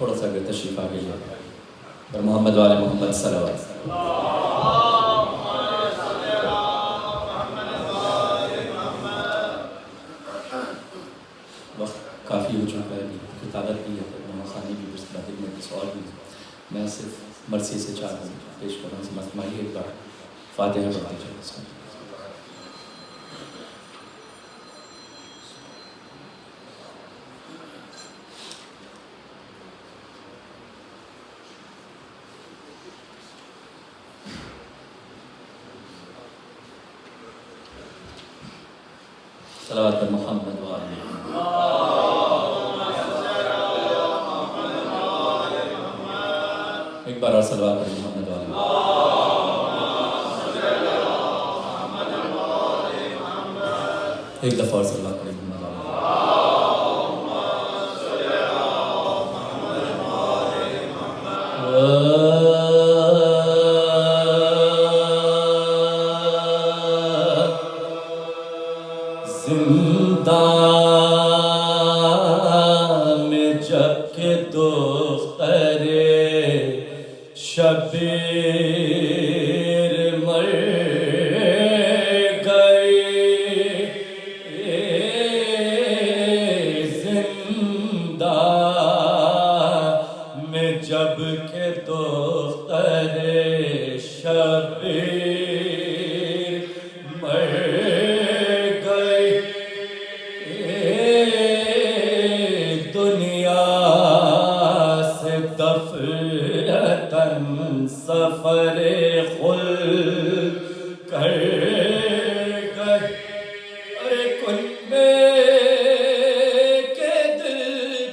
تھوڑا سا اگر تشریف آگے جائے اور محمد والے محمد صلوات. وقت کافی ہو چکا ہے، کتابت بھی ہے، نمخانی بھی، اس بعد میں کچھ اور بھی. میں صرف مرثی سے چاہتا ہوں پیش کرنا سمجھمائی ایک بار فاتحہ پڑھتے چلے اس میں. صلوات پر محمد وآلہ. ایک بار اور صلوات پر محمد وآلہ. ایک دفعہ اور صلوات پر محمد وآلہ. زندہ میں جب کہ دختر شبیر مر گئی، زندہ میں جب کہ دختر شبیر مر گئی، دنیا سے دفعتاً سفر خلد کر گئی. ارے کنبے کے دل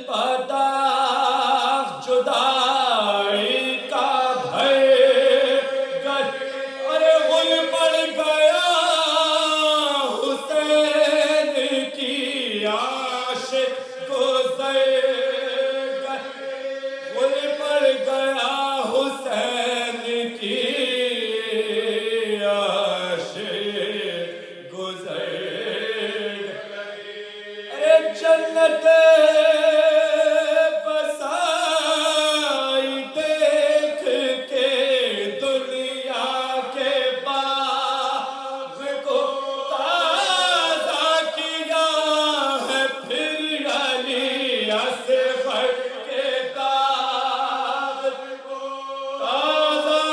پتہ جدائی کا دھر گئی. ارے غل پڑ گیا حسین کی عاشق گزر گئی، غل پڑ گیا حسین کی عاشق گزر گئی. ارے جنت بسائی دیکھ کے دنیا کے باغ کو تازہ کیا ہے، پھر علی اصغر کے داغ کو تازہ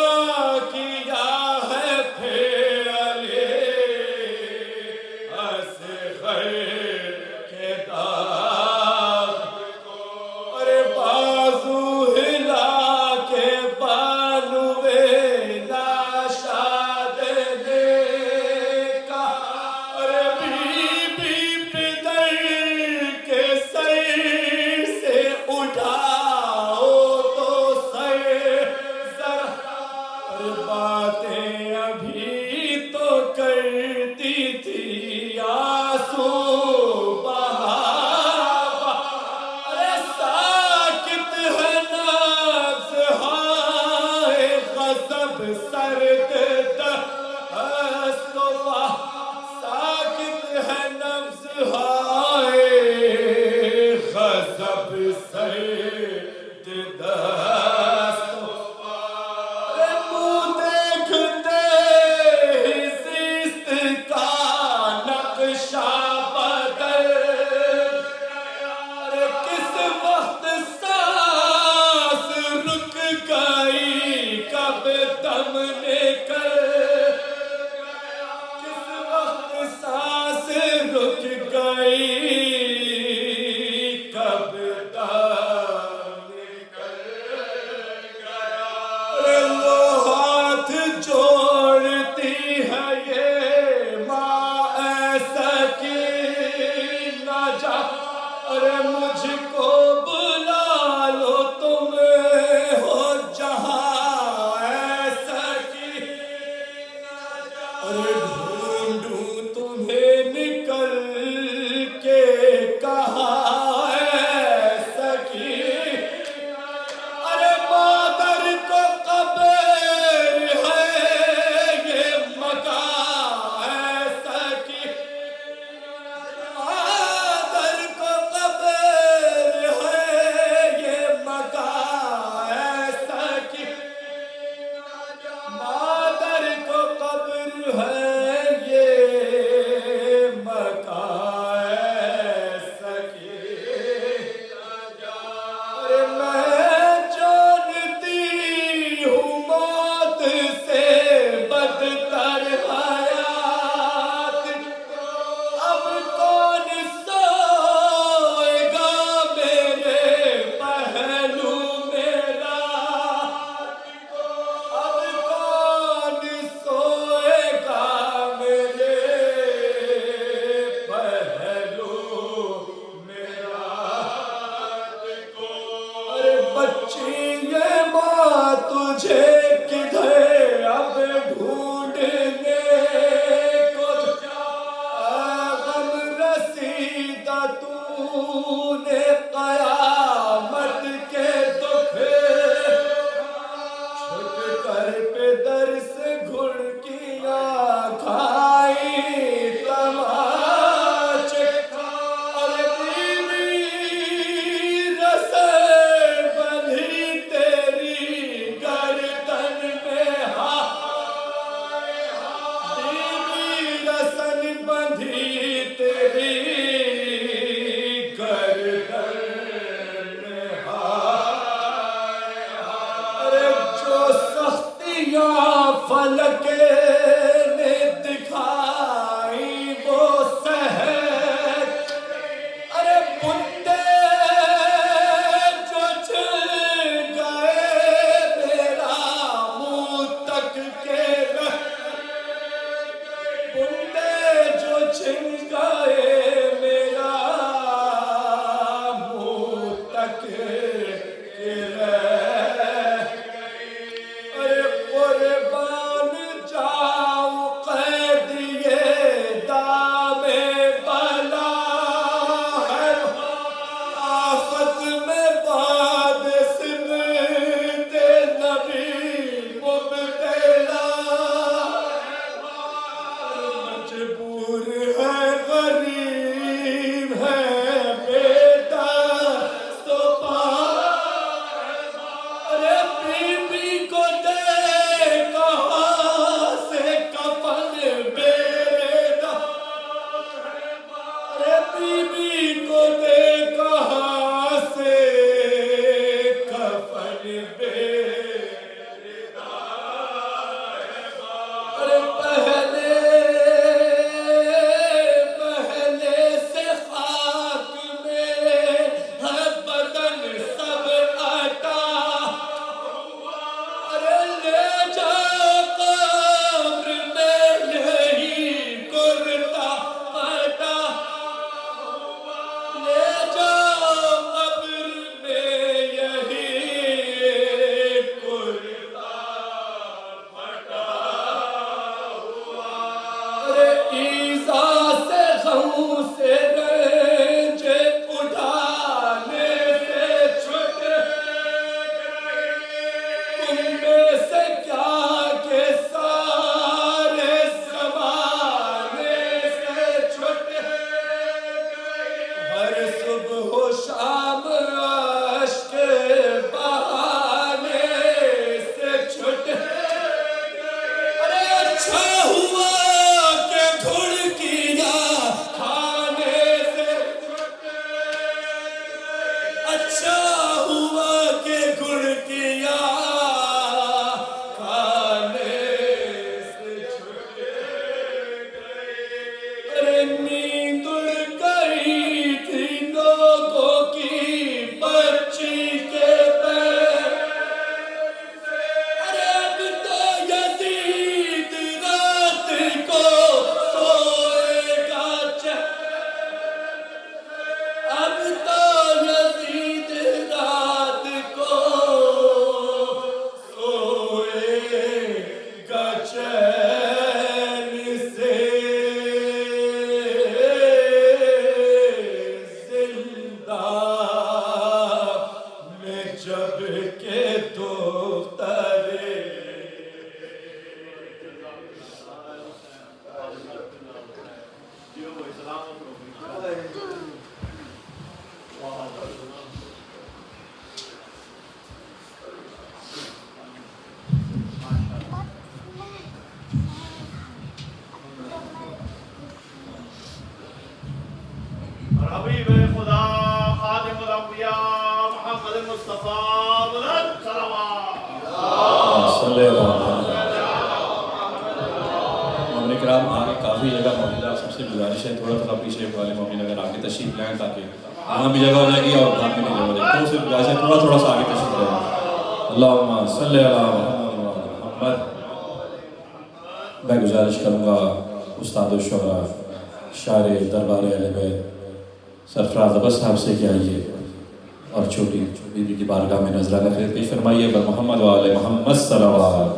کیا ہے، پھر علی اصغر کے داغ کو. ارے بازو ہلا کے بانوے ناشاد نے کہا، ارے بی بی پدر کے سر سے اٹھاؤ تو سر ذرا. ارے باتیں ابھی تو کرتی تھی آنسو بہا. ارے ساکت ہے نفس ہائے غضب سرد دست و پا. ساکت ہے نفس ہائے غضب سرد دست و پا. ارے منہ دیکھتے ہی زیست کا نقشہ بدل گیا. ارے کس وقت سانس رک گئی، کب دم نکل گیا. کس بندھی تیری گردن میں ارے جو سختیاں فلک نے دکھائی وہ سہ ارے بندے جو چل گئے میرا منہ تک کے بندے جو چل گئے میرا منہ تک کے ارے قربان جاؤں قید یہ دام بلا ہے آفت میں باد سمت نبی مبتلا مجبور ہے غریب ہے بے دست و پا ارے بی بی کو دے کہاں سے کفن بیدا ارے بی بی کو دے کہاں سے کفن بیدا ارے پہلے سے خاک میں ہے بدن سب آٹا ارے لے جا قبر میں یہی کرتا پھٹا لے جا قبر میں یہی کرتا پھٹا ارے ایزا سے غم سے رنج اٹھانے سے چھٹ تم میں سے کیا کہ سارے زمانے سے چھٹ ہر صبح و شام اشک بہانے سے چھٹ ارے اچھا ہوا کہ گھڑکیاں کھانے سے اچھا ہوا کہ گھڑکیاں کھانے سے چھٹ ارے نیند اڑ گئی تھی لوگوں کی بچی کے پیر ارے اب تو یزید رات کو سوئے گا اب تو یزید رات کو سوئے گا چین سے زندہ میں جب کہ دخترے حبیب خدا خاتم الانبیاء محمد مصطفیٰ بلند صلوات صلی اللہ علیہ مومن کرام آگے کافی جگہ موجود ہے سب سے گزارش ہے تھوڑا تھوڑا پیچھے والے مومن اگر آگے تشریف لائیں تاکہ آگے بھی جگہ ہو جائے گی اور بھاگ میں بھی جگہ ہو جائے گی تو صرف گزارش ہے تھوڑا تھوڑا سا آگے تشریف لائیں اللہم صلی اللہ محمد میں گزارش کروں گا استاد الشعراء شاعر دربار اہل بیت سرفراز عباس صاحب سے کہ آئیے اور چھوٹی بی بی کی بارگاہ میں نذرانہ خیرات پیش فرمائیے بر محمد و آل محمد صلوات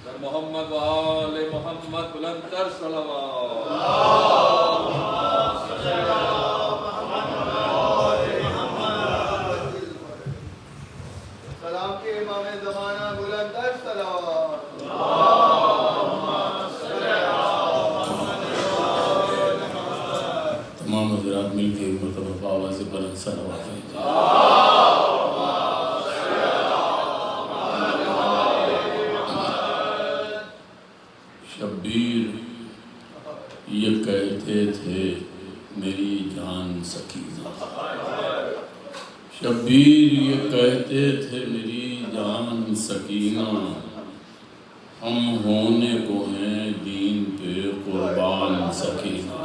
بر محمد و آل محمد بلندتر صلوات سلام کے امام زمانہ بلندتر صلوات تمام حضرات مل کے مرتبہ آواز بلند صلوات شبیر یہ کہتے تھے میری جان سکینہ، ہم ہونے کو ہیں دین پہ قربان سکینہ،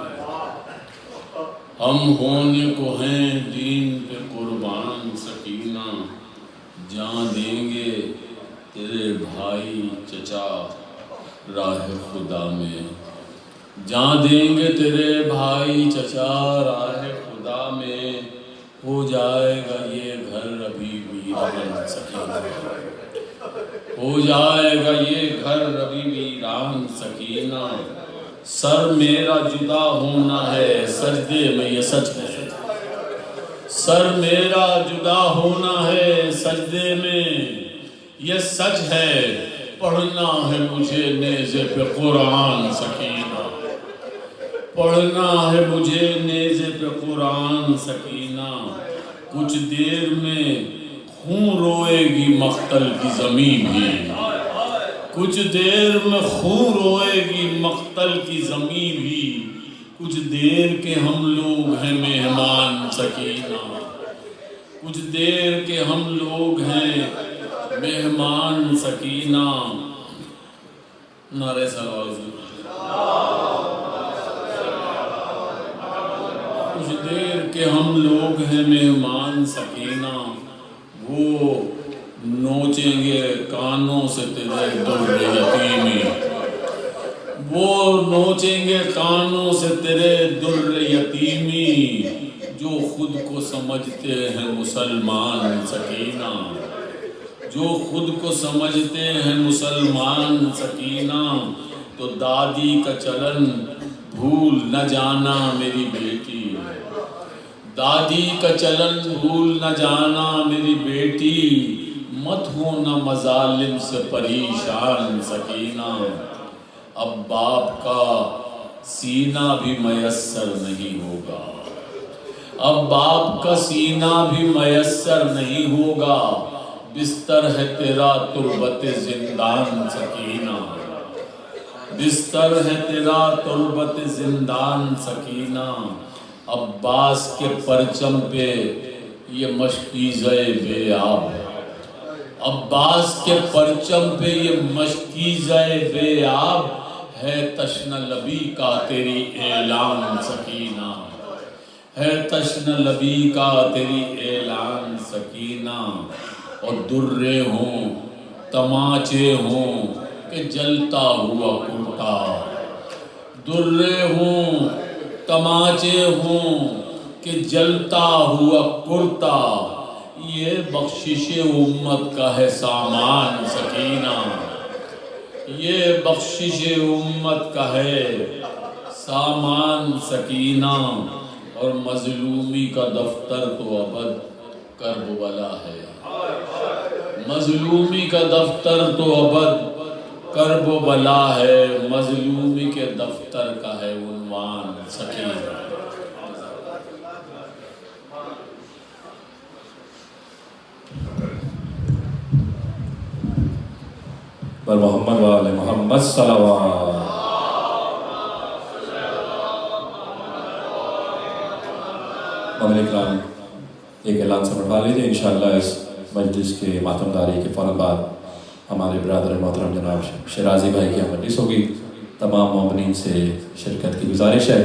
ہم ہونے کو ہیں دین پہ قربان سکینہ، جان دیں گے تیرے بھائی چچا راہ خدا میں، جان دیں گے تیرے بھائی چچا راہ خدا میں، ہو جائے گا یہ گھر ابھی ویران سکینہ، ہو جائے گا یہ گھر ابھی ویران سکینہ، سر میرا جدا ہونا ہے سجدے میں یہ سچ ہے، سر میرا جدا ہونا ہے سجدے میں یہ سچ ہے، پڑھنا ہے مجھے نیزے پہ قرآن سکینہ، پڑھنا ہے مجھے نیزے پہ قرآن سکینہ، کچھ دیر میں خون روئے گی مقتل کی زمین بھی، کچھ دیر میں خون روئے گی مقتل کی زمین بھی، کچھ دیر کے ہم لوگ ہیں مہمان سکینہ، کچھ دیر کے ہم لوگ ہیں مہمان سکینہ، نعرہ صلوات، کچھ دیر کے ہم لوگ ہیں مہمان سکینہ، وہ نوچیں گے کانوں سے تیرے در یتیمی، وہ نوچیں گے کانوں سے تیرے در یتیمی، جو خود کو سمجھتے ہیں مسلمان سکینہ، جو خود کو سمجھتے ہیں مسلمان سکینہ، تو دادی کا چلن بھول نہ جانا میری بیٹی، دادی کا چلن بھول نہ جانا میری بیٹی، مت ہونا مظالم سے پریشان سکینہ، اب باپ کا سینہ بھی میسر نہیں ہوگا، اب باپ کا سینہ بھی میسر نہیں ہوگا، بستر ہے تیرا تربت زندان سکینہ، بستر ہے تیرا تربت زندان سکینہ، عباس کے پرچم پہ یہ مشکیزہ بے آب، عباس کے پرچم پہ یہ مشکیزہ بے آب ہے، تشنہ لبی کا تیری اعلان سکینہ، ہے تشنہ لبی کا تیری اعلان سکینہ، اور درے ہوں تماچے ہوں کہ جلتا ہوا کرتا، درے ہوں تماچے ہوں کہ جلتا ہوا کرتا، یہ بخشش امت کا ہے سامان سکینہ، یہ بخشش امت کا ہے سامان سکینہ، اور مظلومی کا دفتر تو ابد کرب و بلا ہے، مظلومی کا دفتر تو ابد کرب و بلا ہے، مظلومی کے دفتر کا ہے عنوان سکینہ۔ بر محمد و آل محمد صلوات۔ مومن اکرام ایک اعلان سے پڑھوا لیجیے، انشاءاللہ اس مجلس کے ماتمداری کے فوراً بعد ہمارے برادر محترم جناب شیرازی بھائی کی مجلس ہوگی، تمام مومنین سے شرکت کی گزارش ہے۔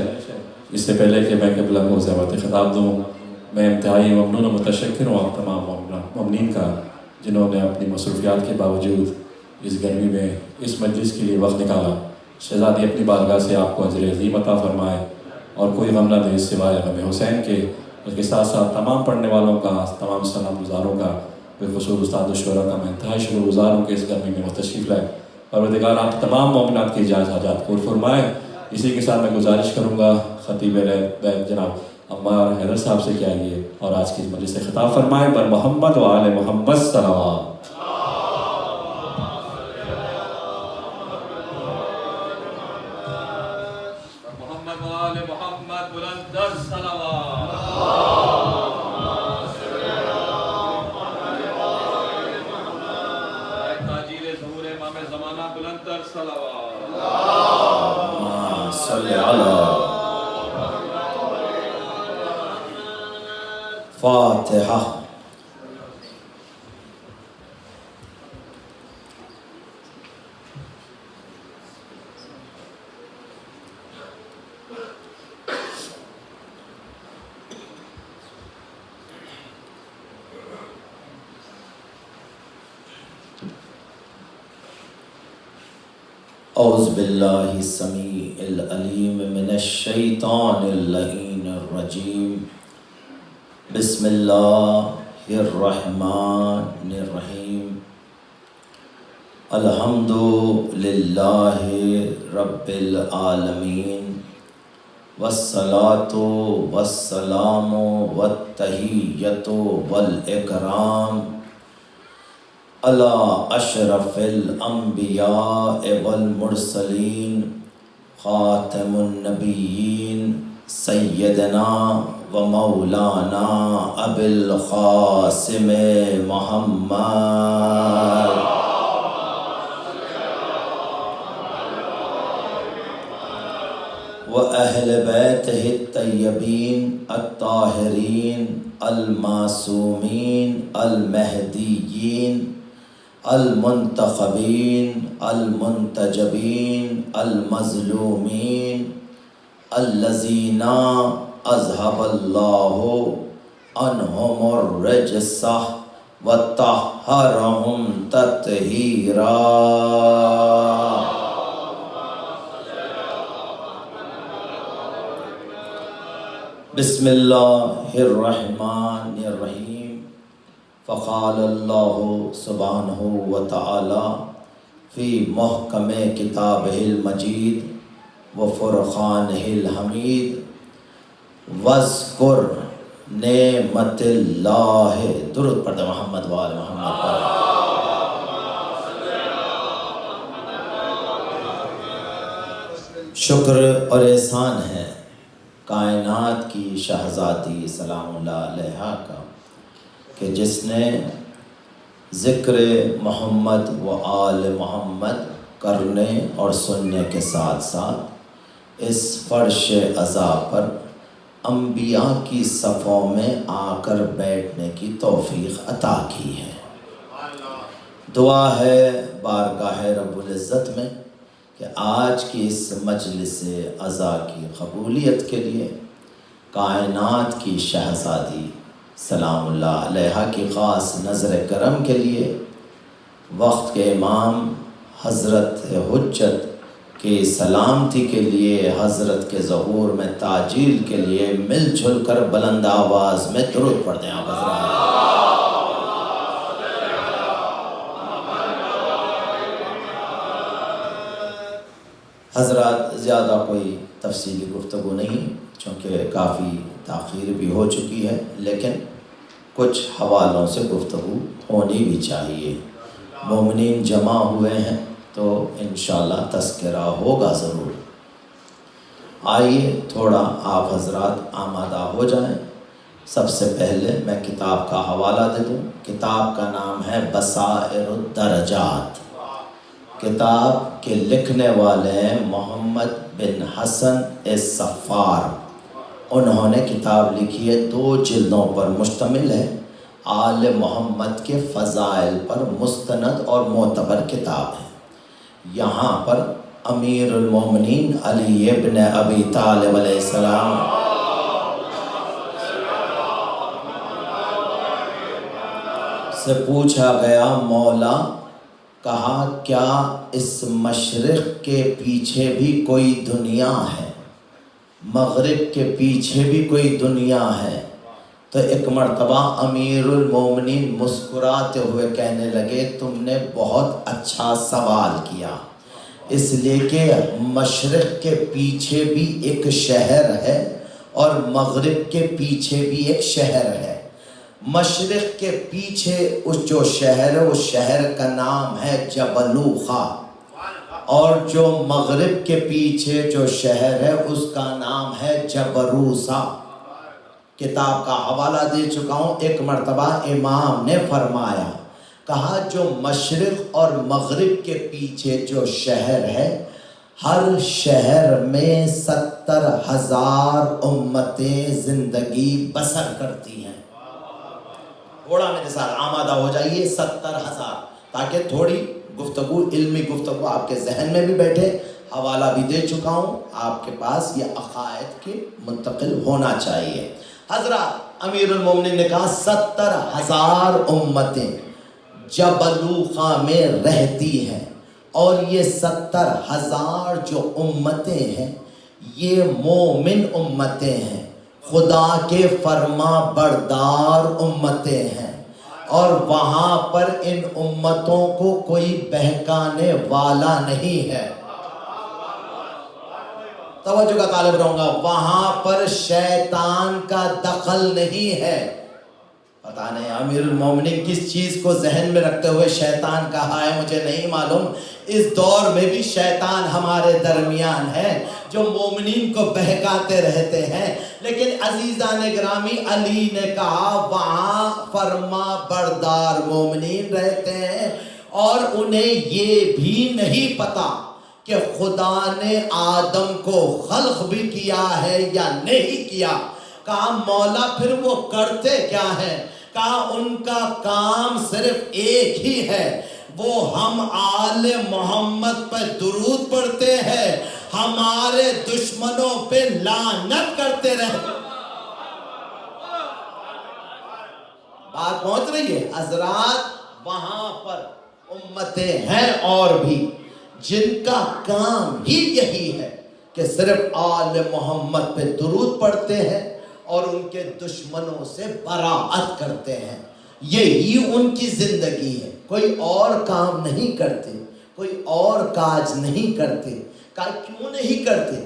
اس سے پہلے کہ میں قبلہ کو زیارت خطاب دوں، میں انتہائی ممنون و متشکر ہوں آپ تمام مومنین کا جنہوں نے اپنی مصروفیات کے باوجود اس گرمی میں اس مجلس کے لیے وقت نکالا۔ شہزادی اپنی بارگاہ سے آپ کو اجر عظیم عطا فرمائے اور کوئی غم نہ دے سوائے غم حسین کے، اس کے ساتھ ساتھ تمام پڑھنے والوں کا، تمام سلام گزاروں کا، بالخصوص استاد الشورا کا میں انتہائی شکر گزار ہوں کہ اس گرمی میں وہ تشریف لائے۔ پروردگار آپ تمام مومنات کی جائز حاجات پور فرمائے۔ اسی کے ساتھ میں گزارش کروں گا خطیب بیت جناب عمار حیدر صاحب سے کہ آئیے اور آج کی مجلس سے خطاب فرمائے۔ بر محمد و آل محمد صلوات۔ محمد و آل محمد بلند در صلوات۔ تاجیل ظہور امام زمانہ بلند در صلوات۔ صلی علی فاتحہ۔ اعوذ باللہ السمیع العلیم من الشیطان اللعین الرجیم بسم اللہ الرحمن الرحیم الحمد للہ رب العالمین والصلاة والسلام والتحیۃ والاکرام علی اشرف الانبیاء والمرسلین خاتم النبیین سیدنا و مولانا ابی القاسم محمد و اہل بیتہ الطیبین الطاہرین المعصومین المہدیین المنتخبین المنتجبین المظلومین الذین اذهب اللہ عنہم الرجس وطہرہم تطہیرا بسم اللہ الرحمن الرحیم فقال اللہ سبحانہ وتعالی فی محکم کتابہ المجید وفرقانہ الحمید واذکر نعمت اللہ درود پڑھ محمد وآل محمد پر شکر اور احسان ہے کائنات کی شہزادی سلام اللہ علیہا کا کہ جس نے ذکر محمد و آل محمد کرنے اور سننے کے ساتھ ساتھ اس فرش عزا پر انبیاء کی صفوں میں آ کر بیٹھنے کی توفیق عطا کی ہے۔ دعا ہے بارگاہ رب العزت میں کہ آج کی اس مجلس عزا کی قبولیت کے لیے کائنات کی شہزادی سلام اللہ علیہا کی خاص نظر کرم کے لیے وقت کے امام حضرت حجت کی سلامتی کے لیے حضرت کے ظہور میں تاجیل کے لیے مل جل کر بلند آواز میں درود پڑھ دیں آپ حضرات۔ زیادہ کوئی تفصیلی گفتگو نہیں چونکہ کافی تاخیر بھی ہو چکی ہے، لیکن کچھ حوالوں سے گفتگو ہونی بھی چاہیے۔ مومنین جمع ہوئے ہیں تو انشاءاللہ تذکرہ ہوگا ضرور۔ آئیے تھوڑا آپ حضرات آمادہ ہو جائیں۔ سب سے پہلے میں کتاب کا حوالہ دے دوں۔ کتاب کا نام ہے بصائر الدرجات۔ کتاب کے لکھنے والے ہیں محمد بن حسن الصفار۔ انہوں نے کتاب لکھی ہے، 2 جلدوں پر مشتمل ہے، آل محمد کے فضائل پر مستند اور معتبر کتاب ہے۔ یہاں پر امیر المومنین علی ابن ابی طالب علیہ السلام سے پوچھا گیا، مولا کہا کیا اس مشرق کے پیچھے بھی کوئی دنیا ہے، مغرب کے پیچھے بھی کوئی دنیا ہے؟ تو ایک مرتبہ امیر المومنین مسکراتے ہوئے کہنے لگے، تم نے بہت اچھا سوال کیا، اس لیے کہ مشرق کے پیچھے بھی ایک شہر ہے اور مغرب کے پیچھے بھی ایک شہر ہے۔ مشرق کے پیچھے اس جو شہر ہے، اس شہر کا نام ہے جبلوخا، اور جو مغرب کے پیچھے جو شہر ہے اس کا نام ہے جبروسا۔ کتاب کا حوالہ دے چکا ہوں۔ ایک مرتبہ امام نے فرمایا، کہا جو مشرق اور مغرب کے پیچھے جو شہر ہے، ہر شہر میں 70,000 امتیں زندگی بسر کرتی ہیں۔ تھوڑا میرے ساتھ آمادہ ہو جائیے، 70,000، تاکہ تھوڑی گفتگو، علمی گفتگو آپ کے ذہن میں بھی بیٹھے۔ حوالہ بھی دے چکا ہوں، آپ کے پاس یہ عقائد کے منتقل ہونا چاہیے۔ حضرات امیر المومنین نے کہا 70,000 امتیں جبلوخا میں رہتی ہیں، اور یہ 70,000 جو امتیں ہیں یہ مومن امتیں ہیں، خدا کے فرما بردار امتیں ہیں، اور وہاں پر ان امتوں کو کوئی بہکانے والا نہیں ہے۔ توجہ کا طالب رہوں گا، وہاں پر شیطان کا دخل نہیں ہے۔ پتہ نہیں امیر المومنین کس چیز کو ذہن میں رکھتے ہوئے شیطان کہا ہے، مجھے نہیں معلوم۔ اس دور میں بھی شیطان ہمارے درمیان ہے جو مومنین کو بہکاتے رہتے ہیں، لیکن عزیزان گرامی علی نے کہا وہاں فرما بردار مومنین رہتے ہیں، اور انہیں یہ بھی نہیں پتا کہ خدا نے آدم کو خلق بھی کیا ہے یا نہیں کیا۔ کہا مولا پھر وہ کرتے کیا ہے؟ کہا ان کا کام صرف ایک ہی ہے، وہ ہم آل محمد پر درود پڑھتے ہیں، ہمارے دشمنوں پہ لعنت کرتے رہتے۔ بات پہنچ رہی ہے حضرات؟ وہاں پر امتیں ہیں اور بھی جن کا کام ہی یہی ہے کہ صرف آل محمد پہ درود پڑھتے ہیں اور ان کے دشمنوں سے براءت کرتے ہیں، یہی ان کی زندگی ہے، کوئی اور کام نہیں کرتے، کوئی اور کاج نہیں کرتے۔ کیوں نہیں کرتے؟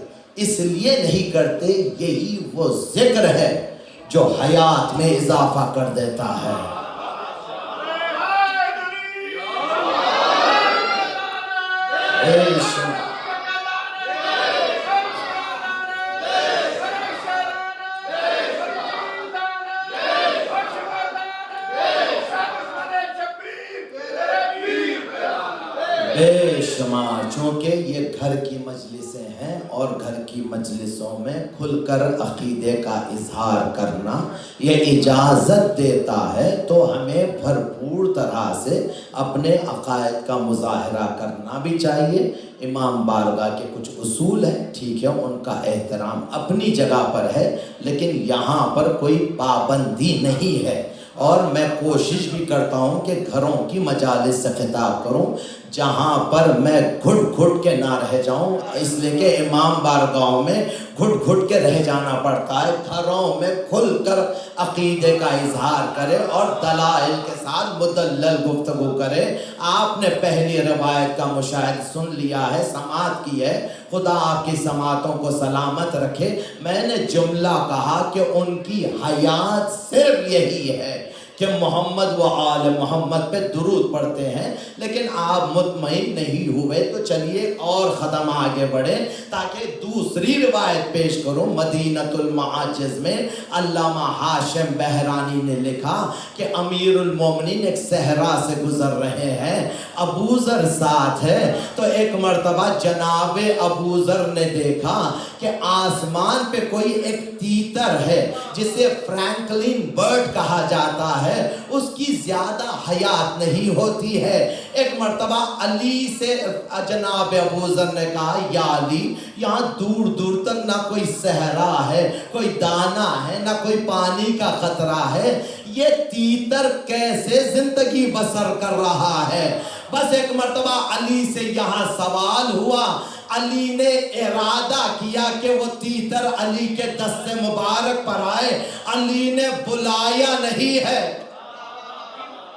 اس لیے نہیں کرتے، یہی وہ ذکر ہے جو حیات میں اضافہ کر دیتا ہے۔ بے شمار، چونکہ یہ گھر کی مجلسیں ہیں اور گھر کی مجلسوں میں کھل کر عقیدے کا اظہار کرنا یہ اجازت دیتا ہے، تو ہمیں بھرپور طرح سے اپنے عقائد کا مظاہرہ کرنا بھی چاہیے۔ امام بارگاہ کے کچھ اصول ہیں، ٹھیک ہے، ان کا احترام اپنی جگہ پر ہے، لیکن یہاں پر کوئی پابندی نہیں ہے۔ اور میں کوشش بھی کرتا ہوں کہ گھروں کی مجالس سے خطاب کروں جہاں پر میں گھٹ گھٹ کے نہ رہ جاؤں، اس لیے کہ امام بارگاہوں میں گھٹ گھٹ کے رہ جانا پڑتا ہے۔ گھروں میں کھل کر عقیدے کا اظہار کرے اور دلائل کے ساتھ مدلل گفتگو کرے۔ آپ نے پہلی روایت کا مشاہدہ سن لیا ہے، سماعت کی ہے، خدا آپ کی سماعتوں کو سلامت رکھے۔ میں نے جملہ کہا کہ ان کی حیات صرف یہی ہے کہ محمد و آل محمد پہ درود پڑھتے ہیں، لیکن آپ مطمئن نہیں ہوئے تو چلیے اور قدم آگے بڑھیں تاکہ دوسری روایت پیش کروں۔ مدینۃ المعاجز میں علامہ ہاشم بہرانی نے لکھا کہ امیر المومنین ایک صحرا سے گزر رہے ہیں، ابو ذر ساتھ ہے، تو ایک مرتبہ جناب ابو ذر نے دیکھا کہ آسمان پہ کوئی ایک تیتر ہے جسے فرینکلن برڈ کہا جاتا ہے، اس کی زیادہ حیات نہیں ہوتی ہے۔ ایک مرتبہ علی سے جناب ابو ذر نے کہا یا علی، یہاں دور دور تک نہ کوئی صحرا ہے، کوئی دانہ ہے، نہ کوئی پانی کا قطرہ ہے، یہ تیتر کیسے زندگی بسر کر رہا ہے؟ بس ایک مرتبہ علی سے یہاں سوال ہوا، علی نے ارادہ کیا کہ وہ تیتر علی کے دست مبارک پر آئے، علی نے بلایا نہیں ہے۔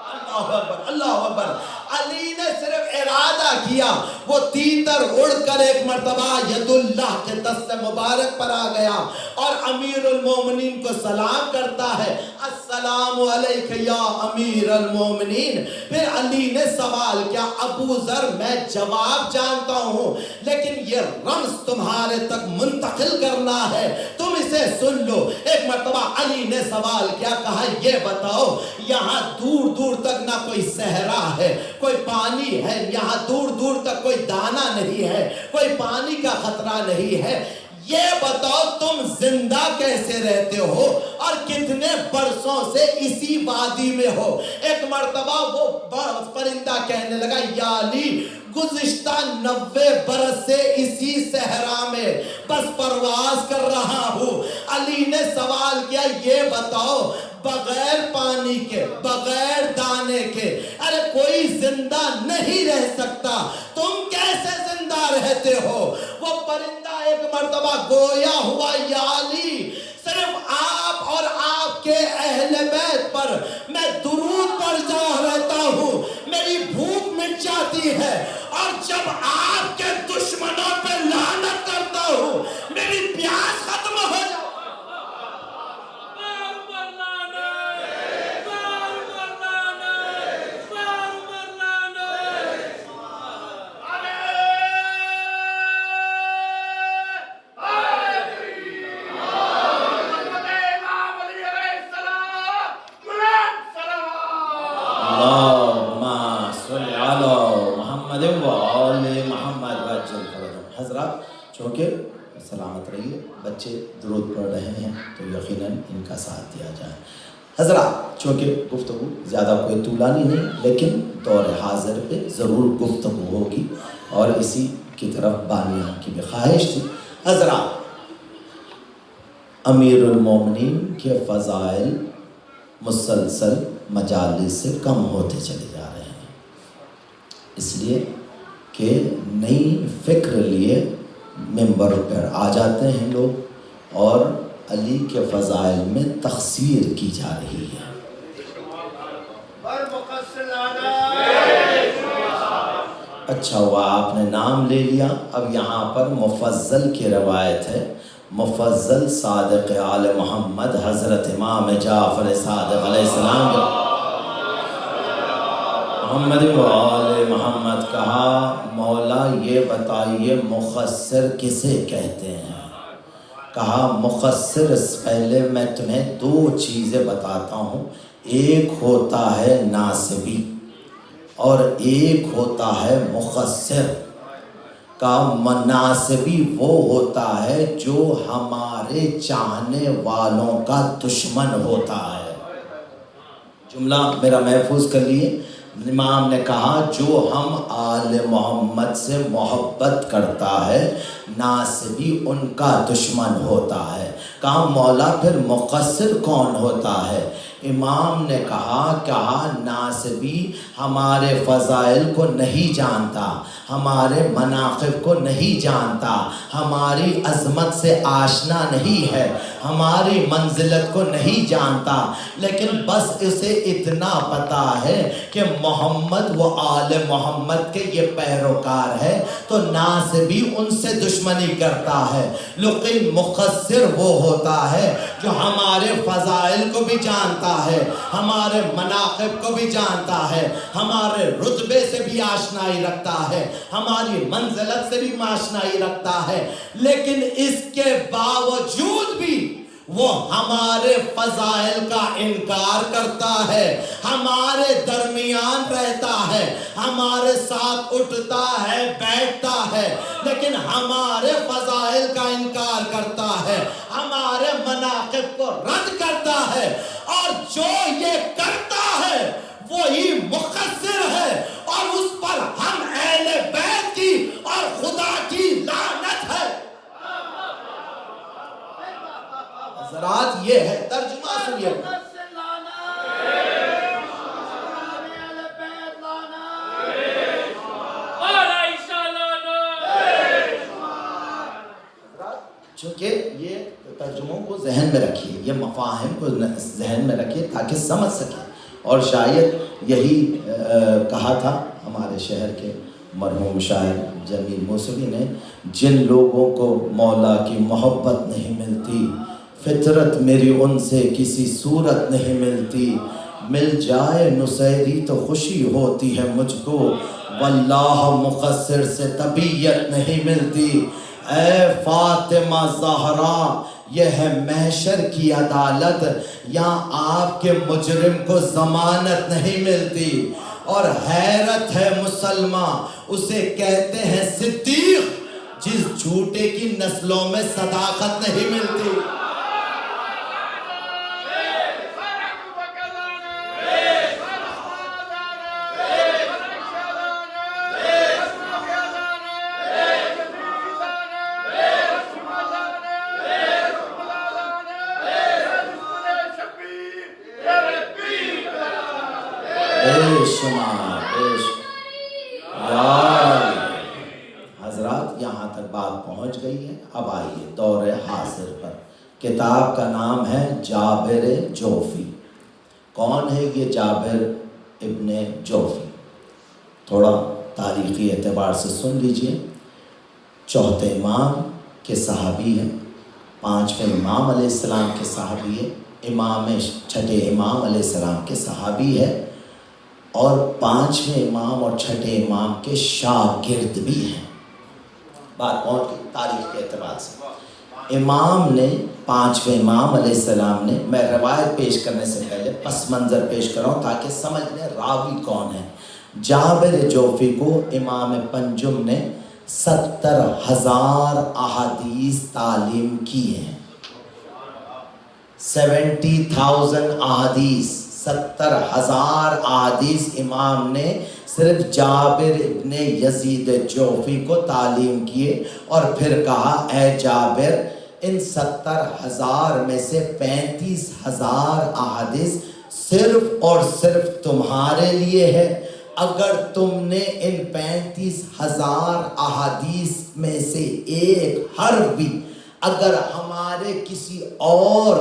اللہ اکبر، اللہ اکبر۔ علی نے صرف ارادہ کیا، وہ تیتر اڑ کر ایک مرتبہ ید اللہ کے دست مبارک پر آ گیا اور امیر المومنین کو سلام کرتا ہے، السلام علیک یا امیر المومنین۔ پھر علی نے سوال کیا، ابو ذر میں جواب جانتا ہوں لیکن یہ رمز تمہارے تک منتقل کرنا ہے، تم اسے سن لو۔ ایک مرتبہ علی نے سوال کیا، کہا یہ بتاؤ یہاں دور دور تک نہ کوئی صحرا ہے، کوئی پانی ہے، یہاں دور دور تک کوئی دانہ نہیں ہے، کوئی پانی کا خطرہ نہیں ہے، یہ بتاؤ تم زندہ کیسے رہتے ہو اور کتنے برسوں سے اسی وادی میں ہو؟ ایک مرتبہ وہ پرندہ کہنے لگا، یا علی گزشتہ 90 برس سے اسی صحرا میں بس پرواز کر رہا ہوں۔ علی نے سوال کیا، یہ بتاؤ بغیر پانی کے، بغیر دانے کے، ارے کوئی زندہ نہیں رہ سکتا، تم کیسے زندہ رہتے ہو؟ وہ پرندہ ایک مرتبہ گویا ہوا، یا علی صرف آپ اور آپ کے اہل بیت پر میں درود پڑھتا رہتا ہوں، میری بھوک مٹ جاتی ہے، اور جب آپ کے دشمنوں پہ لعنت کرتا ہوں میری پیاس ختم ہو جاتی ہے۔ حضرات چونکہ سلامت رہیے، بچے درود پڑھ رہے ہیں تو یقیناً ان کا ساتھ دیا جائے۔ حضرات چونکہ گفتگو زیادہ کوئی طولانی نہیں، لیکن دور حاضر پہ ضرور گفتگو ہوگی، اور اسی کی طرف بانیان کی بھی خواہش تھی۔ حضرات امیر المومنین کے فضائل مسلسل مجالس سے کم ہوتے چلے جا رہے ہیں، اس لیے کہ نئی فکر لیے ممبر پر آ جاتے ہیں لوگ، اور علی کے فضائل میں تقصیر کی جا رہی ہے۔ اچھا ہوا آپ نے نام لے لیا، اب یہاں پر مفضل کی روایت ہے، مفضل صادق آل محمد حضرت امام جعفر صادق علیہ السلام محمد و آل محمد کہا، مولا یہ بتائیے مقصر کسے کہتے ہیں؟ کہا مقصر پہلے میں تمہیں دو چیزیں بتاتا ہوں، ایک ہوتا ہے ناسبی اور ایک ہوتا ہے مقصر۔ کا مناسبی وہ ہوتا ہے جو ہمارے چاہنے والوں کا دشمن ہوتا ہے۔ جملہ میرا محفوظ کر لیے، امام نے کہا جو ہم آل محمد سے محبت کرتا ہے ناسبی ان کا دشمن ہوتا ہے۔ کہا مولا پھر مقصر کون ہوتا ہے؟ امام نے کہا ناسبی ہمارے فضائل کو نہیں جانتا، ہمارے مناقب کو نہیں جانتا، ہماری عظمت سے آشنا نہیں ہے، ہماری منزلت کو نہیں جانتا، لیکن بس اسے اتنا پتا ہے کہ محمد و آل محمد کے یہ پیروکار ہے، تو ناسبی ان سے دشمنی کرتا ہے۔ لیکن مقصر وہ ہوتا ہے جو ہمارے فضائل کو بھی جانتا ہے، ہمارے مناقب کو بھی جانتا ہے، ہمارے رتبے سے بھی آشنائی رکھتا ہے، ہماری منزلت سے بھی آشنائی رکھتا ہے، لیکن اس کے باوجود بھی وہ ہمارے فضائل کا انکار کرتا ہے، ہمارے درمیان رہتا ہے، ہمارے ساتھ اٹھتا ہے بیٹھتا ہے، لیکن ہمارے فضائل کا انکار کرتا ہے، ہمارے مناقب کو رد کرتا ہے، اور جو یہ کرتا ہے وہی مقصر ہے، اور اس پر ہم اہل بیت کی اور خدا کی لعنت ہے۔ حضرات یہ ہے ترجمہ سنیے، چونکہ یہ ترجموں کو ذہن میں رکھیے، یہ مفاہیم کو ذہن میں رکھیے تاکہ سمجھ سکیں، اور شاید یہی کہا تھا ہمارے شہر کے مرحوم شاعر جمیل موسوی نے، جن لوگوں کو مولا کی محبت نہیں ملتی، فطرت میری ان سے کسی صورت نہیں ملتی، مل جائے نصیری تو خوشی ہوتی ہے مجھ کو، واللہ مقصر سے طبیعت نہیں ملتی۔ اے فاطمہ زہرا یہ ہے محشر کی عدالت، یہاں آپ کے مجرم کو ضمانت نہیں ملتی، اور حیرت ہے مسلمہ اسے کہتے ہیں صدیق جس جھوٹے کی نسلوں میں صداقت نہیں ملتی۔ حضرات یہاں تک بات پہنچ گئی ہے. اب آئیے دور حاضر پر. کتاب کا نام ہے جابر جوفی. کون ہے یہ جابر ابن جوفی؟ تھوڑا تاریخی اعتبار سے سن لیجئے. چوتھے امام کے صحابی ہیں، پانچویں امام علیہ السلام کے صحابی ہے، چھٹے امام علیہ السلام کے صحابی ہے، اور پانچویں امام اور چھٹے امام کے شاگرد بھی ہیں. بات پہنچ گئی تاریخ کے اعتبار سے. امام نے پانچویں امام علیہ السلام نے، میں روایت پیش کرنے سے پہلے پس منظر پیش کر رہا ہوں تاکہ سمجھ لیں راوی کون ہے. جابر جوفی کو امام پنجم نے 70,000 احادیث تعلیم کی ہیں. 70,000 احادیث، 70,000 احادیث امام نے صرف جابر ابن یزید جوفی کو تعلیم کیے. اور پھر کہا اے جابر ان 70,000 میں سے 35,000 احادیث صرف اور صرف تمہارے لیے ہے. اگر تم نے ان 35,000 احادیث میں سے ایک حرف بھی اگر ہمارے کسی اور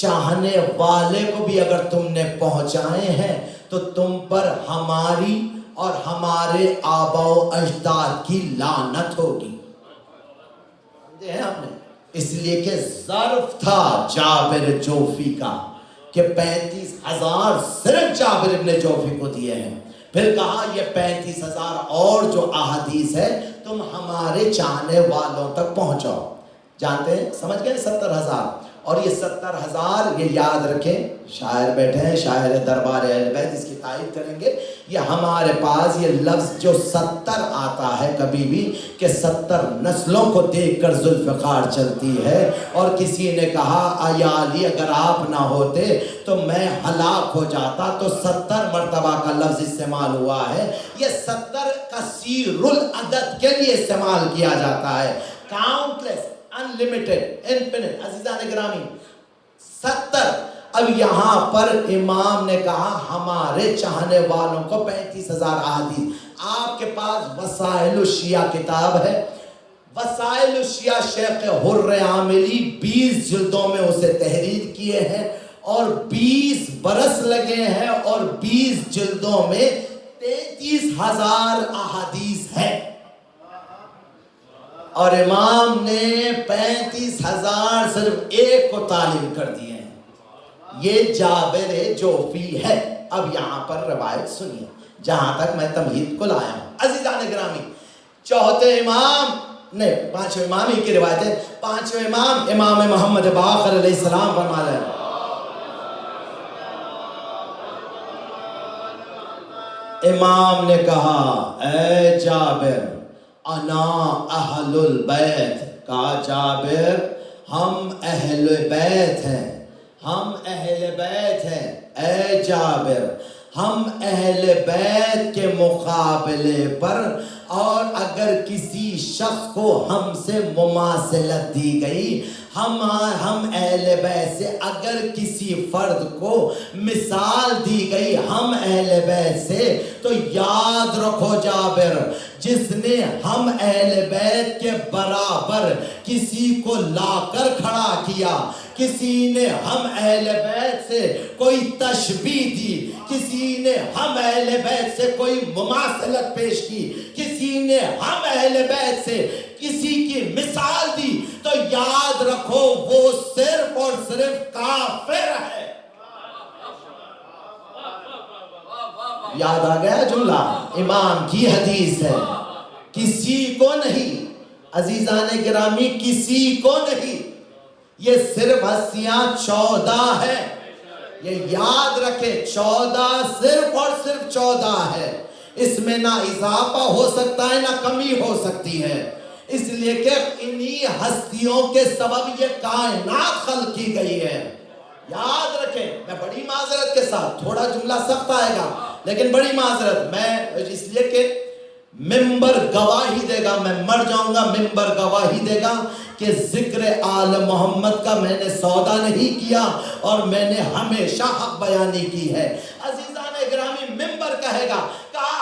چاہنے والے کو بھی اگر تم نے پہنچائے ہیں تو تم پر ہماری اور ہمارے آباء و اجداد کی لعنت ہوگی. سمجھے ہیں آپ نے؟ اس لیے کہ ظرف تھا جابر جوفی کا کہ 35,000 صرف جابر ابن جوفی کو دیے ہیں. پھر کہا یہ 35,000 اور جو احادیث ہے تم ہمارے چاہنے والوں تک پہنچاؤ. جانتے ہیں سمجھ گئے 70,000. اور یہ 70,000 یہ یاد رکھیں، شاعر بیٹھے ہیں، شاعر دربار اہل بیت اس کی تائید کریں گے. یہ ہمارے پاس یہ لفظ جو 70 آتا ہے کبھی بھی کہ 70 نسلوں کو دیکھ کر ذوالفقار چلتی ہے. اور کسی نے کہا یا علی اگر آپ نہ ہوتے تو میں ہلاک ہو جاتا، تو 70 مرتبہ کا لفظ استعمال ہوا ہے. یہ 70 کثیر العدد کے لیے استعمال کیا جاتا ہے. Countless, unlimited, infinite. عزیزان گرامی 70. اب یہاں پر امام نے کہا ہمارے چاہنے والوں کو 35,000 احادیث. آپ کے پاس وسائل الشیعہ کتاب ہے. وسائل الشیعہ شیخ حر عاملی 20 جلدوں میں اسے تحریر کیے ہیں اور 20 برس لگے ہیں اور 20 جلدوں میں 33,000 احادیث ہے. اور امام نے 35,000 صرف ایک کو تعلیم کر دیے ہیں. یہ جابر جوفی ہے. اب یہاں پر روایت سنیے جہاں تک میں تمہید کو لایا ہوں. عزیزان گرامی چوتھے امام نے، پانچویں امام ہی کی روایت ہے، پانچویں امام امام محمد باقر علیہ السلام فرما رہے ہیں امام نے کہا اے جابر انا اہل البیت. کہا جابر ہم اہل بیت ہیں، ہم اہل بیت ہیں. اے جابر ہم اہل بیت کے مقابلے پر اور اگر کسی شخص کو ہم سے مماثلت دی گئی، ہم اہل بیت سے اگر کسی فرد کو مثال دی گئی ہم اہل بیت سے، تو یاد رکھو جابر جس نے ہم اہل بیت کے برابر کسی کو لا کر کھڑا کیا، کسی نے ہم اہل بیت سے کوئی تشبیہ دی، کسی نے ہم اہل بیت سے کوئی مماثلت پیش کی، کسی نے ہم اہل بیت سے کسی کی مثال دی، تو یاد رکھو وہ صرف اور صرف کافر ہے. یاد آ گیا جملہ؟ امام کی حدیث ہے. کسی کو نہیں عزیزان گرامی، کسی کو نہیں. یہ صرف ہستیاں 14 ہے. یہ یاد رکھے 14 صرف اور صرف 14 ہے. اس میں نہ اضافہ ہو سکتا ہے نہ کمی ہو سکتی ہے. اس لیے کہ انہی ہستیوں کے سبب یہ کائنات خلق کی گئی ہے. یاد رکھیں، میں بڑی معذرت کے ساتھ، تھوڑا جملہ سخت آئے گا لیکن بڑی معذرت، میں اس لیے کہ ممبر گواہی دے گا، میں مر جاؤں گا ممبر گواہی دے گا کہ ذکر آل محمد کا میں نے سودا نہیں کیا اور میں نے ہمیشہ حق بیانی کی ہے. عزیزان گرامی ممبر کہے گا، کہا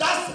10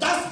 10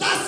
10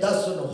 10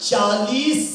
40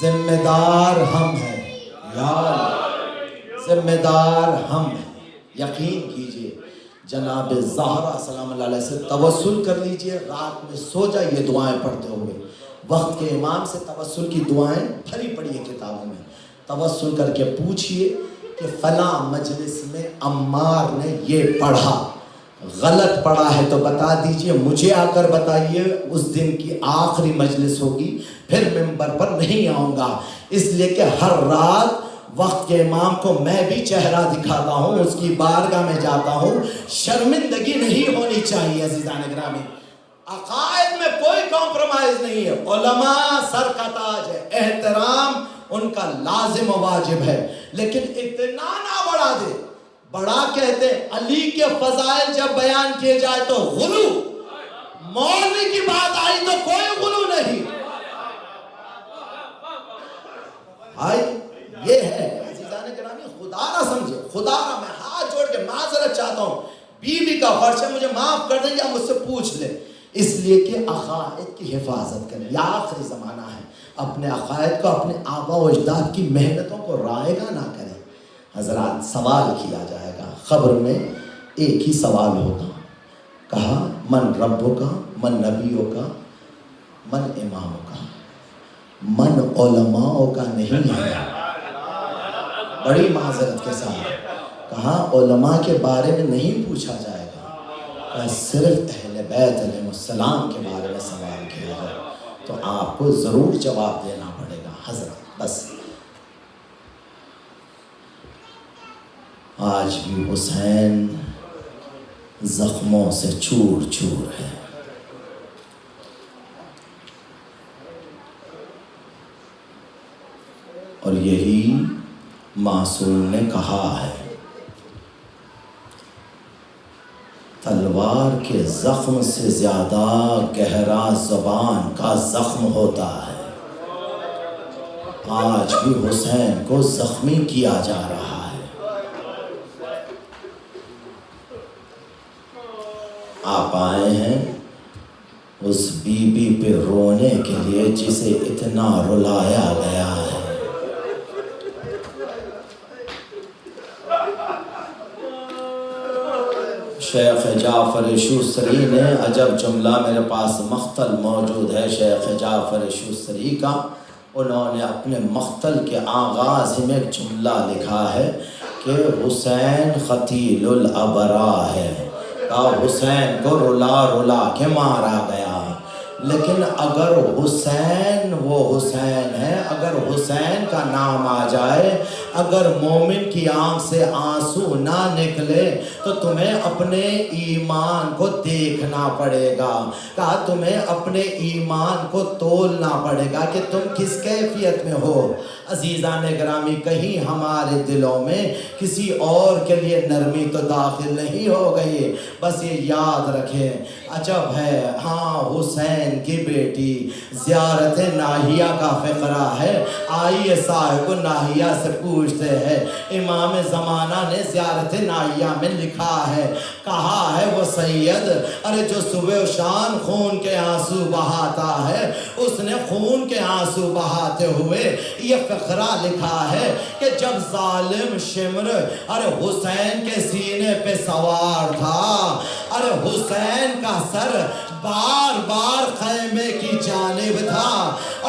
ذمہ دار ہم ہیں یا ذمہ دار ہم ہیں. یقین کیجئے جناب زہرا سلام اللہ علیہ سے توسل کر لیجئے. رات میں سو جائیے دعائیں پڑھتے ہوئے. وقت کے امام سے توسل کی دعائیں بھری پڑی ہے کتابوں میں. توسل کر کے پوچھئے کہ فلاں مجلس میں عمار نے یہ پڑھا, غلط پڑھا ہے تو بتا دیجئے, مجھے آ کر بتائیے. اس دن کی آخری مجلس ہوگی, پھر ممبر پر نہیں آؤں گا, اس لیے کہ ہر رات وقت کے امام کو میں بھی چہرہ دکھاتا ہوں, اس کی بارگاہ میں جاتا ہوں. شرمندگی نہیں ہونی چاہیے عزیزان گرامی. عقائد میں کوئی کمپرومائز نہیں ہے. علماء سر کا تاج ہے, احترام ان کا لازم و واجب ہے, لیکن اتنا نہ بڑھا دے. بڑا کہتے علی کے فضائل جب بیان کیے جائے تو غلو, مولوی کی بات آئی تو کوئی غلو نہیں. بھائی یہ ہے عزیزان گرامی, خدا نہ سمجھے, خدا نہ, میں ہاتھ جوڑ کے معذرت چاہتا ہوں, بیوی کا فرض ہے, مجھے معاف کر دیں یا مجھ سے پوچھ لیں, اس لیے کہ عقائد کی حفاظت کریں. یہ آخری زمانہ ہے, اپنے عقائد کو, اپنے آبا و اجداد کی محنتوں کو رائگاں نہ کریں. حضرات سوال کیا جائے گا قبر میں, ایک ہی سوال ہوگا. کہا من ربوں کا, من نبیوں کا, من اماموں کا, من علماءوں کا نہیں ہے. بڑی معذرت کے ساتھ کہا علماء کے بارے میں نہیں پوچھا جائے گا, کہا صرف اہل بیت علیہ السلام کے بارے میں سوال کیا ہے, تو آپ کو ضرور جواب دینا پڑے گا. حضرت بس آج بھی حسین زخموں سے چور چور ہے. اور یہی معصوم نے کہا ہے, تلوار کے زخم سے زیادہ گہرا زبان کا زخم ہوتا ہے. آج بھی حسین کو زخمی کیا جا رہا ہے. آپ آئے ہیں اس بی بی پہ رونے کے لیے جسے اتنا رلایا گیا ہے. شیخ جعفر شوستری نے عجب جملہ, میرے پاس مختل موجود ہے شیخ جعفر شوستری کا, انہوں نے اپنے مختل کے آغاز میں ایک جملہ لکھا ہے کہ حسین قتیل الابرار ہے. حسین کو رلا رلا کے مارا گیا, لیکن اگر حسین وہ حسین ہے, اگر حسین کا نام آ جائے, اگر مومن کی آنکھ سے آنسو نہ نکلے تو تمہیں اپنے ایمان کو دیکھنا پڑے گا. کہا تمہیں اپنے ایمان کو تولنا پڑے گا کہ تم کس کیفیت میں ہو. عزیزان گرامی, کہیں ہمارے دلوں میں کسی اور کے لیے نرمی تو داخل نہیں ہو گئی. بس یہ یاد رکھیں, عجب ہے, ہاں حسین کی بیٹی زیارت ناہیہ کا فقرہ ہے. آئیے صاحب ناہیہ سے پوچھتے ہیں, امام زمانہ نے زیارت ناہیہ میں لکھا ہے, کہا ہے وہ سید, ارے جو صبح و شام خون کے آنسو بہاتا ہے, اس نے خون کے آنسو بہاتے ہوئے یہ فقرہ لکھا ہے کہ جب ظالم شمر ارے حسین کے سینے پہ سوار تھا, ارے حسین کا سر بار بار خیمے کی جانب تھا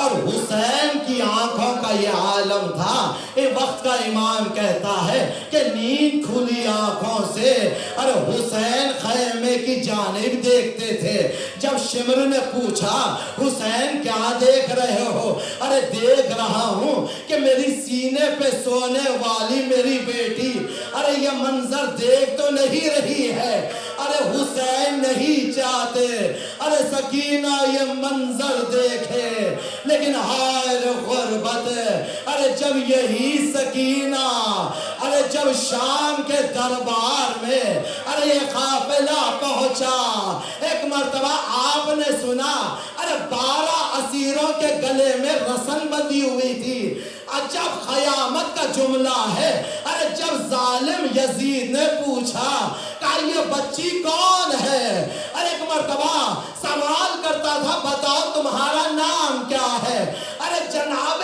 اور حسین کی آنکھوں کا یہ عالم تھا. ایک وقت کا امام کہتا ہے کہ نیند کھلی آنکھوں سے ارے حسین خیمے کی جانب دیکھتے تھے. جب شمر نے پوچھا حسین کیا دیکھ رہے ہو, ارے دیکھ رہا ہوں کہ میری سینے پہ سونے والی میری بیٹی ارے یہ منظر دیکھ تو نہیں رہی ہے. ارے حسین نہیں چاہتے ارے سکینہ یہ منظر دیکھے, لیکن ہائے غربت, ارے جب یہی سکینہ ارے جب شام کے دربار میں ارے یہ قافلہ پہنچا, ایک مرتبہ آپ نے سنا ارے 12 اسیروں کے گلے میں رسن بندھی ہوئی تھی. عجب قیامت کا جملہ ہے. ارے جب ظالم یزید نے پوچھا کہ یہ بچی کون ہے, ارے ایک مرتبہ سوال کرتا تھا بتاؤ تمہارا نام کیا ہے, ارے جناب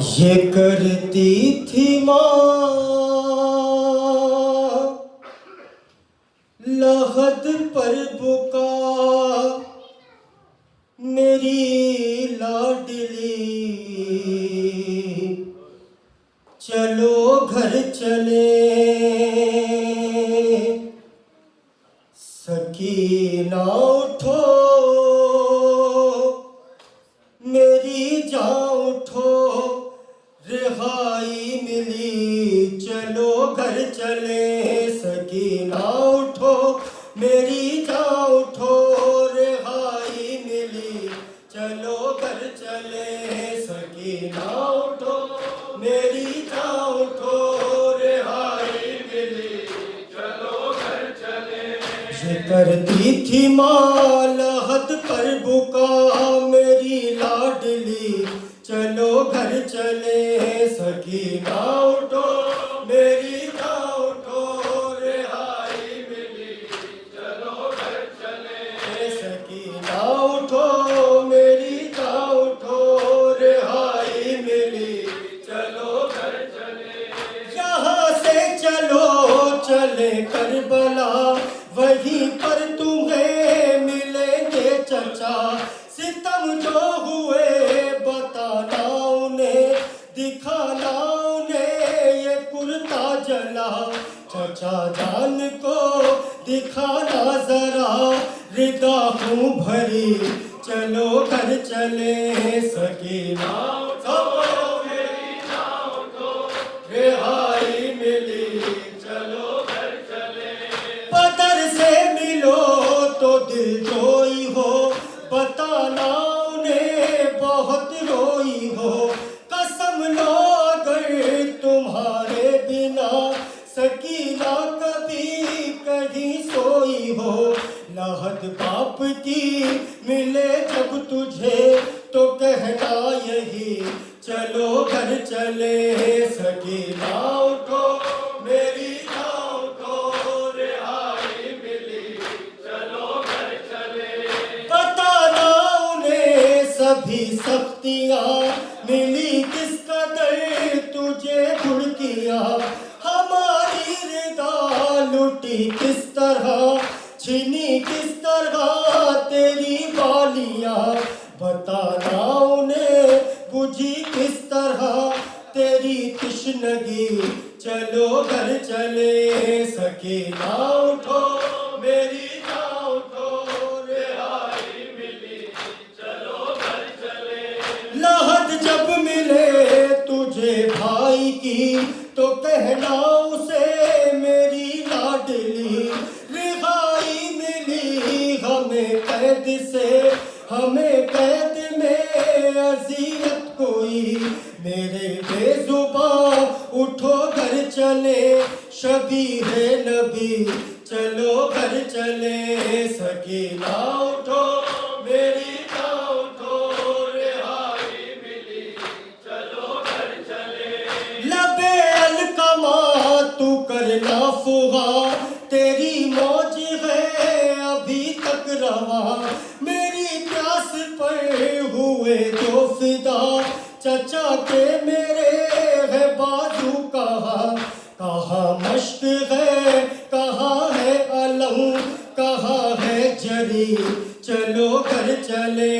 یہ کرتی تھی ماں لحد پر بکا میری لاڈلی چلو گھر چلے سکینہ اٹھو میری جان اٹھو رہائی ملی چلو گھر چلے سکینہ اٹھو میری جان اٹھو رہائی ملی چلو گھر چلے سکینہ اٹھو میری جان اٹھو رہائی ملی چلو گھر چلے یہ کرتی تھی ماں لحد پر بکا میری لاڈلی چلو گھر چلے سکینہ اٹھو میری جان اٹھو رہائی ملی چلو گھر چلے سکینہ اٹھو میری جان اٹھو رہائی ملی چلو گھر چلے یہاں سے چلو چلے کربلا وہیں پر تمہیں ملیں گے چچا ستم جو ہوئے بتانا انہیں دکھانا انہیں یہ کرتا جلا چچا جان کو دکھانا ذرا ردا ہوں بھری چلو گھر چلے سکینہ اٹھو میری جان اٹھو رہائی ملی چلو گھر چلے بدر سے ملو تو دل جوئی ہو بتانا انہیں بہت روئی ہو قسم لو اگر تمہارے بنا سکینہ کبھی کہیں سوئی ہو لحد باپ کی ملے جب تجھے تو کہنا یہی چلو گھر چلے سکینہ اٹھو میری جان اٹھو رہائی ملی چلو گھر چلے بتانا انہیں سبھی سختیاں ملی کس قدر تجھے گھڑکیاں ہماری رضا لٹی کس طرح چھینی کس طرح تیری بالیاں بتانا انہیں بجھی کس طرح تیری تشنگی چلو گھر چلے سکینہ اٹھو میری جان اٹھو رہائی ملی چلو گھر چلے لحد جب ملے تجھے بھائی کی تو کہنا اسے میری لاڈلی رہائی ملی ہمیں قید سے ہمیں قید میں اذیت کوئی میرے بے زباں اٹھو گھر چلے شبیہ نبی چلو گھر چلے سکینہ اٹھو میری جان اٹھو رہائی ملی چلو گھر چلے لبے القما تو کرنا فغا تیری موج ہے ابھی تک رواں میری پیاس پر ہوئے جو فدا چچا کے میرے ہے بازو کہاں مشق ہے کہاں ہے علم کہاں ہے جری چلو گھر چلے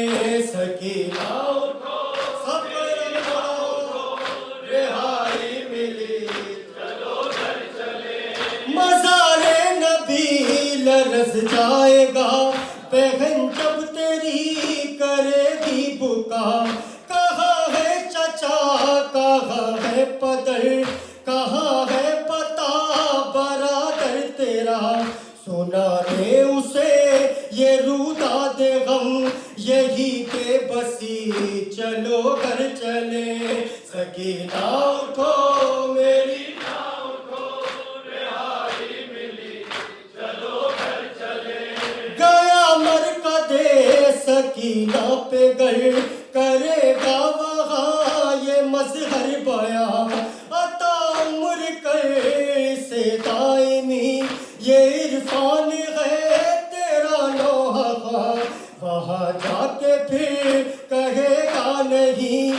سکینہ اٹھو صبر کرو رہائی ملی چلو گھر چلے مزار نبی لرز جائے گا بہن جب تیری کرے گی بکا کہاں ہے چچا کہاں ہے پدر کہاں ہے پتا برادر تیرا سنانے اسے یہ روداد غم یہی بے بسی چلو گھر چلے سکینہ اٹھو میری جان اٹھو رہائی ملی چلو گھر چلے گیا مرکز سکینہ پہ گر کرے گا وہاں یہ مظہر بیان عطا عمر کر سے دائمی یہ عرفان ہے تیرا لوحہ وہاں جا کے پھر کہے گا نہیں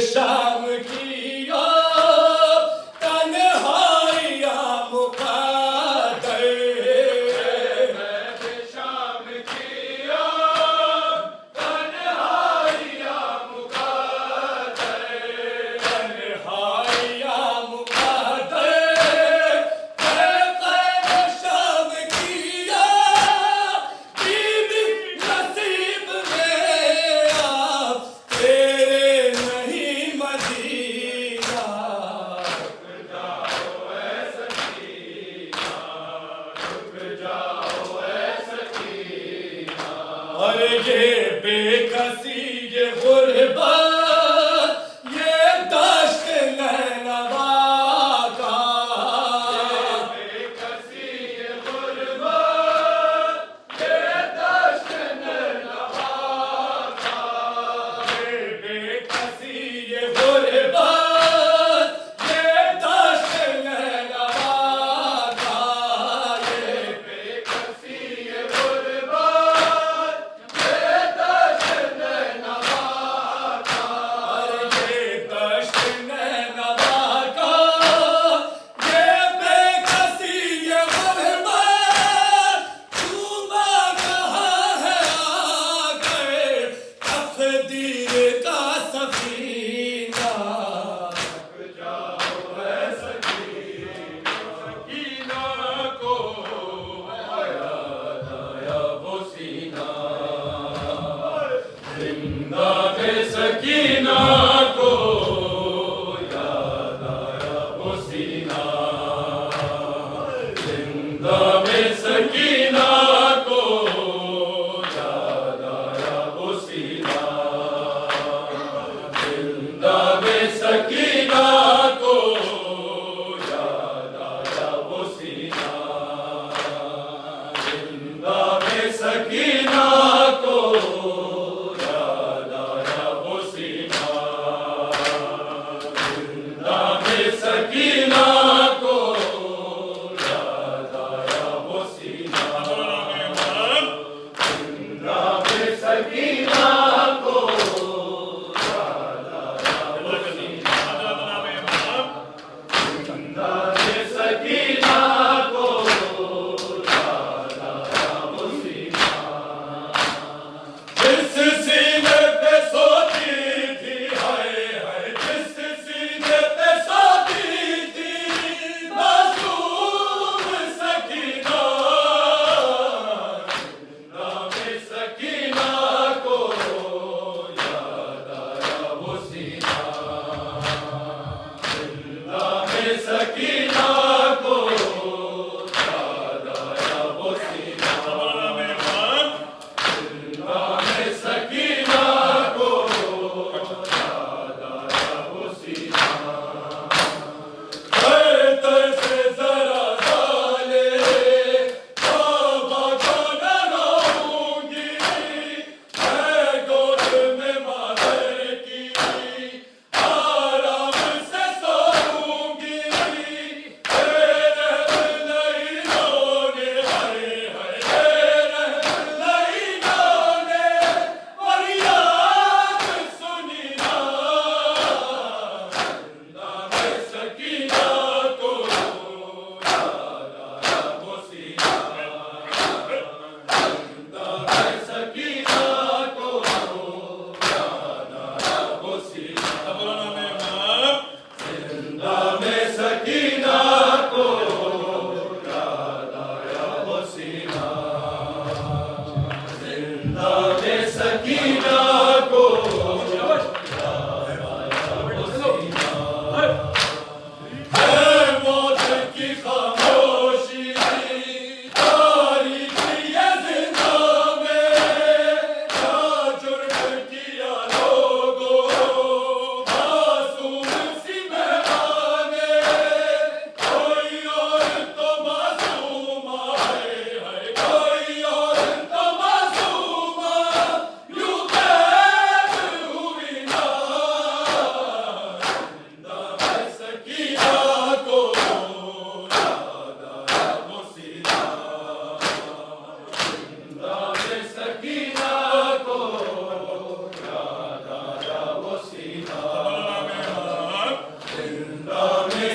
شام کی تنہائیاں مقدر شام کی تنہائیاں مقدر تنہائیاں مقدر شام کی بیوی نصیب میں آپ تیرے نہیں مدینہ اور یہ بے کسی یہ غربت یہ دشت نینوا کا بے کسی یہ غربت یہ دشت نینوا کا بے کسی یہ غربت یہ دشت نینوا کا یہ بے کسی یہ غربت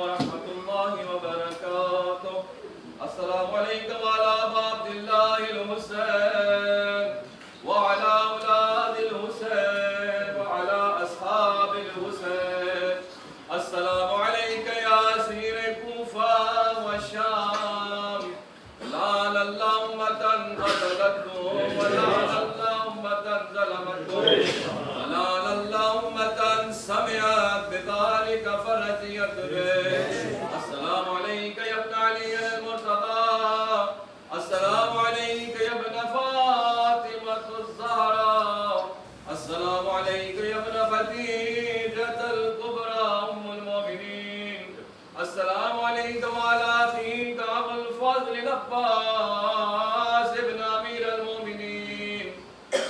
ورحمة الله وبركاته. السلام عليكم وعلى عبد الله الحسين وعلى أولاد الحسين وعلى أصحاب الحسين. السلام عليك يا أسير الكوفة والشام. لعن الله أمة قتلتهم ولعن الله أمة ظلمتهم ولعن الله أمة سمعت بذلك فرضيت به. السلام عليك يا ابن علي المرتضى. السلام عليك يا ابن فاطمة الزهراء. السلام عليك يا ابن خديجة الكبرى أم المؤمنين. السلام عليك وعلى أخيك أبو الفضل العباس ابن أمير المؤمنين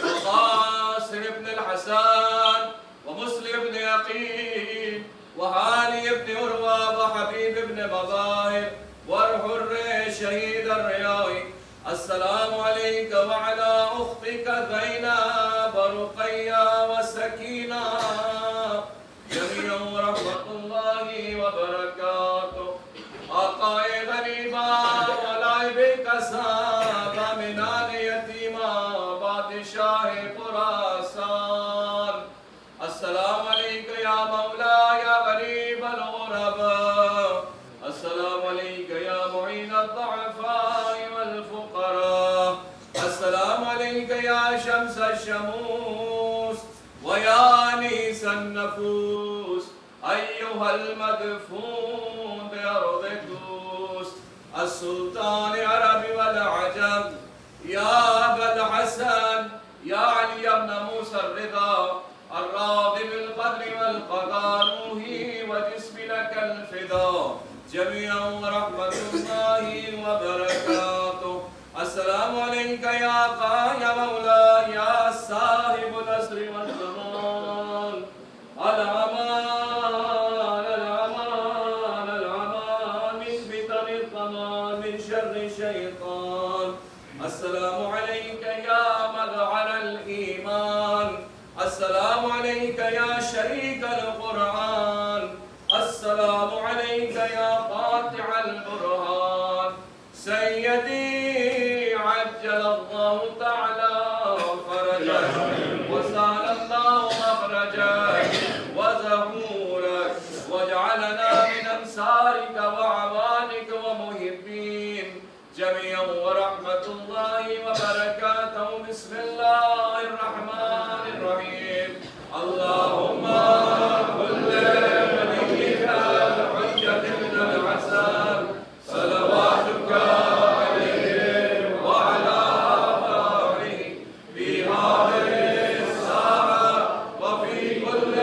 وقاسم ابن الحسن ومسلم ابن يقين وهاني ابن عروة وحبيب ابن مظاهر والحر شهيد الرياض. السلام عليك وعلى أختك زينب ورقية وسكينة جميعا ورحمة الله وبركاته. آقائے غریبا ولائب کساب منان یتیما بادشاہ خراسان. السلام علیک یا مولا یا غریب الغرباء. السلام علیک یا معین الضعفاء والفقراء. السلام علیک یا شمس الشموس ویا انیس النفوس ایها المدفون بأرض الدوس. السلطان عرب والعجم يا أبا الحسن يا علي بن موسى الرضا الراضي بالقدر والقضاء روحي وجسمي لك الفداء جميعا ورحمة الله وبركاته. السلام عليك يا يا مولاي يا صاحب العصر والزمان. الأمان الأمان الأمان من فتن الطمان من شر الشيطان. السلام عليك يا مظهر الإيمان. السلام عليك يا شريك القرآن. السلام عليك يا قاطع البرهان. سيدي عجل الله تعالى فرجك وسهل الله مخرجك وزهورك واجعلنا من أنصارك وعوانك ومحبين جميعا ورحمة الله وبركاته. بسم الله الرحمن الرحيم. اللهم كل نبيك الحجة بن الحسن صلواتك عليه وعلى آله في هذه الساعة وفي كل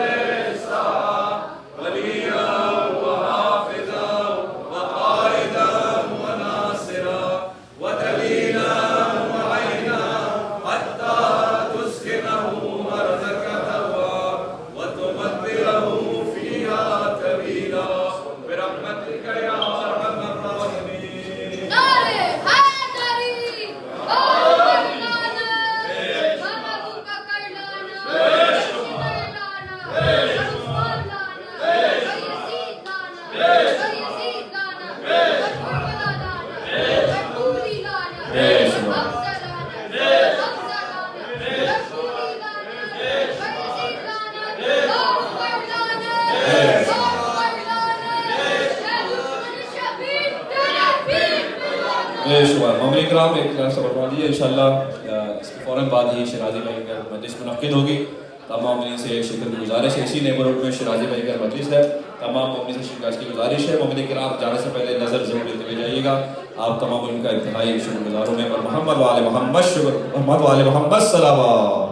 ساعة وليا وحافظا وقائدا وناصرا ودليلا وعينا حتى تسكنه أرضك تهوى وتمطره فيها تبيلا برحمتك يا أرحم الراحمين. نعرے حیدری مولانا بابو کا کر لانا شکر لانا عثمان لانا یزید لانا یزید لانا کربلا لانا کربولی لانا حمزہ لانا حمزہ لانا رسولی لانا یزید لانا عمر لانا عمر لانا شبیر تیرا پیر بے شمار مومن کرام ایک سا بڑھوا دیئے انشاءاللہ اس کے فوراً بعد ہی شیرازی بھائی کا مجلس منعقد ہوگی. تمام مومنین سے شکر کی گزارش ہے. اسی نیبرہڈ میں شیرازی بھائی کا مجلس ہے. تمام مومنین سے شکایت کی گزارش ہے. مومن کرام جانے سے پہلے نظر ضرور دیتے ہوئے جائیے گا. آپ تمام ان کا انتہائی شکر گزاروں میں. اور محمد وآل محمد شکر محمد وآل محمد صلوات.